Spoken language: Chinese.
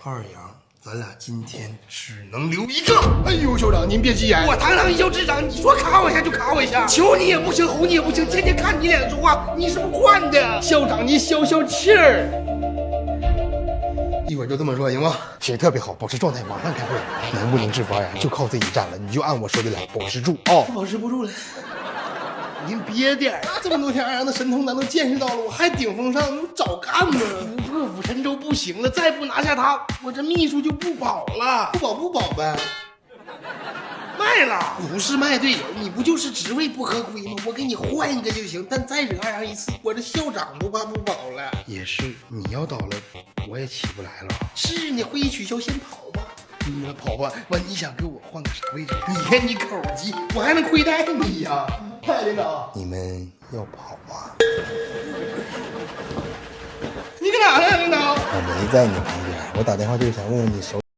二阳，咱俩今天只能留一个。哎呦，校长您别急眼，我堂堂一校之长，你说卡我一下就卡我一下，求你也不行，吼你也不行，天天看你脸说话，你是不是惯的？校长您消消气儿。一会儿就这么说行吗？行，特别好，保持状态，马上开会。能不能治发炎就靠自己站了，你就按我说的来，保持住哦。保持不住了。您憋点儿，这么多天二阳的神通咱都见识到了，我还顶风上，你早干呢。不破釜沉舟不行了，再不拿下他，我这秘书就不保了。不保呗。卖了，不是卖队友，你不就是职位不合规吗？我给你换一个就行，但再惹二阳一次，我这校长都怕不保了。也是，你要倒了，我也起不来了。是你会议取消，先跑吧。跑吧，问你想给我换个啥位置？你看你口急，我还能亏待你呀？嗨，领导，你们要跑啊？你搁哪呢，领导？我没在你旁边，我打电话就是想问问你手。